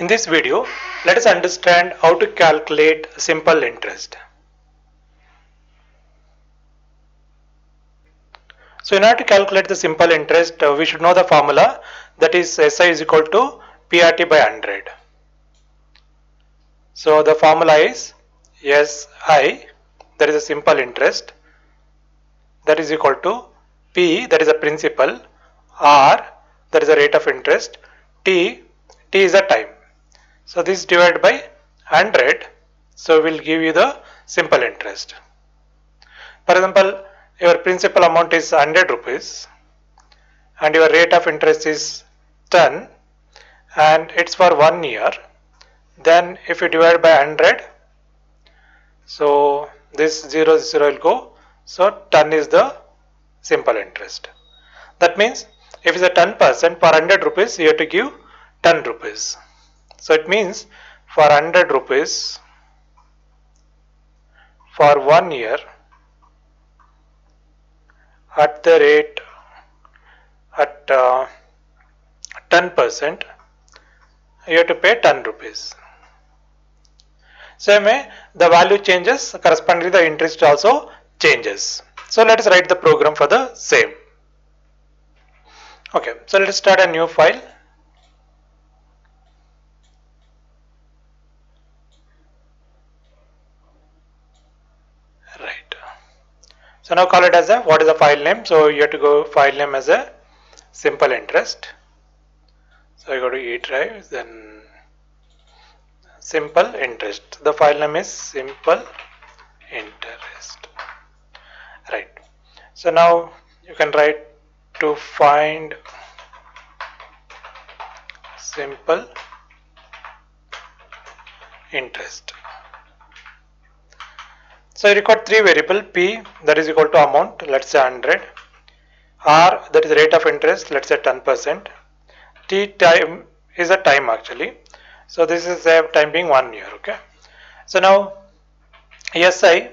In this video, let us understand how to calculate simple interest. So in order to calculate the simple interest, we should know the formula, that is SI is equal to PRT by 100. So the formula is SI, that is a simple interest, that is equal to P, that is a principal, R, that is a rate of interest, T is a time. So this is divided by 100, so we will give you the simple interest. For example, your principal amount is 100 rupees and your rate of interest is 10 and it's for 1 year. Then if you divide by 100, so this 0 will go, so 10 is the simple interest. That means if it's a 10%, for 100 rupees you have to give 10 rupees. So it means for 100 rupees for 1 year at the rate at 10%, you have to pay 10 rupees. Same way, the value changes, correspondingly the interest also changes. So let us write the program for the same. Okay, so let us start a new file. Right. So now call it as what is the file name? So you have to go file name as a simple interest. So I go to E drive, then simple interest. The file name is simple interest. Right. So now you can write to find simple interest. So you record three variable, P that is equal to amount, let's say 100, R that is rate of interest, let's say 10%, T time is a time actually. So this is a time being 1 year. Okay. So now SI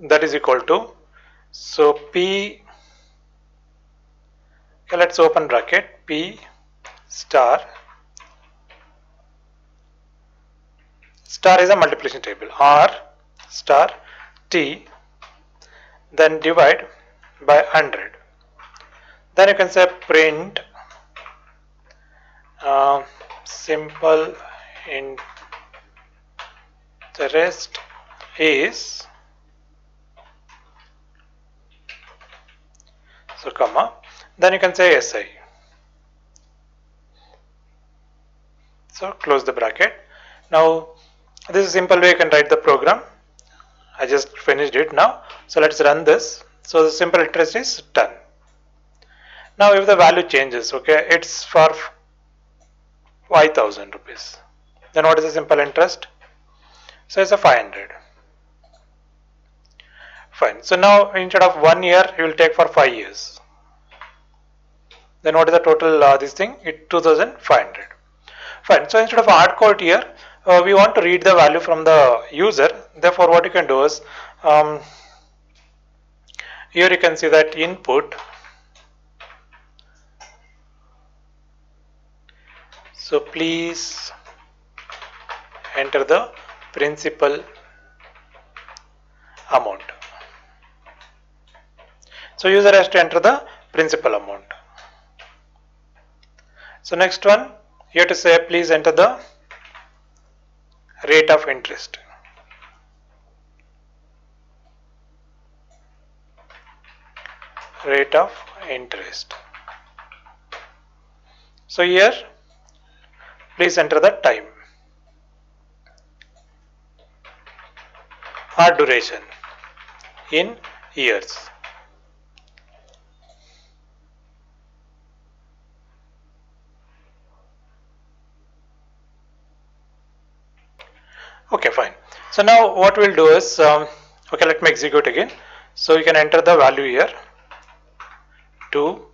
that is equal to, so P, okay, let's open bracket, P star is a multiplication table, R star T, then divide by 100. Then you can say print simple interest is, so comma, then you can say SI. So close the bracket. Now this is a simple way you can write the program. I just finished it now. So let's run this. So the simple interest is 10. Now if the value changes, okay, it's for 5,000 rupees. Then what is the simple interest? So it's a 500. Fine. So now instead of 1 year, you will take for 5 years. Then what is the total this thing? It's 2,500. Fine. So instead of hard code here, we want to read the value from the user. Therefore, what you can do is, here you can see that input. So please enter the principal amount. So user has to enter the principal amount. So next one, you have to say please enter the rate of interest. Rate of interest. So here, please enter the time or duration in years. Okay, fine. So now what we'll do is, okay, let me execute again. So you can enter the value here, 2.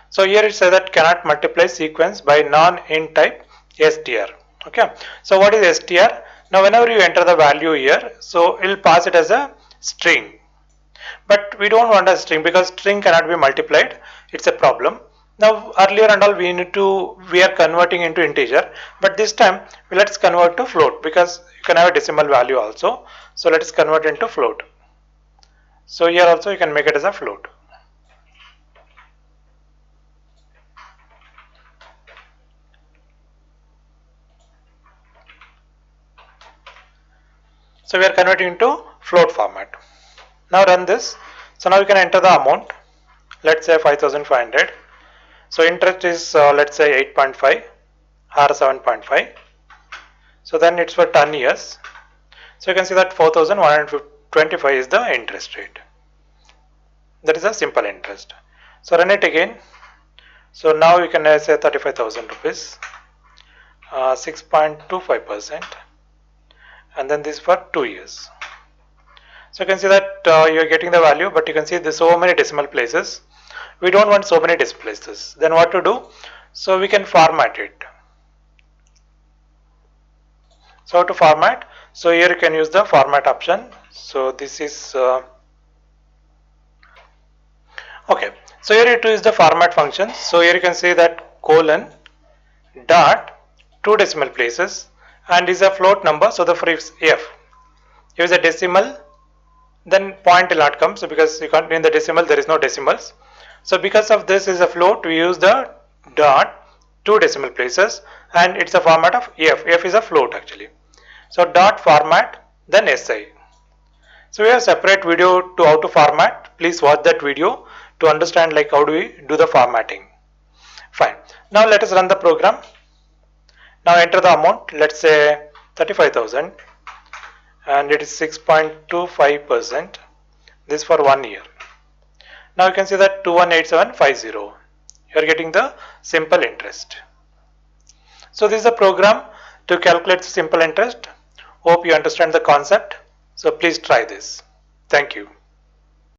So here it says that cannot multiply sequence by non-int type str. Okay. So what is str? Now whenever you enter the value here, so it will pass it as a string. But we don't want a string because string cannot be multiplied. It's a problem. Now earlier and all we are converting into integer, but this time let's convert to float because you can have a decimal value also. So let's convert into float. So here also you can make it as a float. So we are converting into float format. Now run this. So now you can enter the amount. Let's say 5,500. So interest is let's say 8.5 or 7.5. So then it's for 10 years. So you can see that 4,125 is the interest rate. That is a simple interest. So run it again. So now you can say 35,000 rupees, 6.25%, and then this for 2 years. So you can see that you are getting the value, but you can see there's so many decimal places. We don't want so many decimal places. Then what to do? So we can format it. So how to format? So here you can use the format option. So this is okay. So here it is the format function. So here you can see that colon dot 2 decimal places and is a float number. So the prefix f. Here is a decimal, then point will not come. So because you can't in the decimal there is no decimals. So because of this is a float, we use the dot 2 decimal places and it's a format of f. F is a float actually. So dot format then SI. So we have a separate video to how to format. Please watch that video to understand like how do we do the formatting. Fine. Now let us run the program. Now enter the amount. Let's say 35,000 and it is 6.25%. This for 1 year. Now you can see that 218750. You are getting the simple interest. So this is a program to calculate simple interest. Hope you understand the concept. So please try this. Thank you.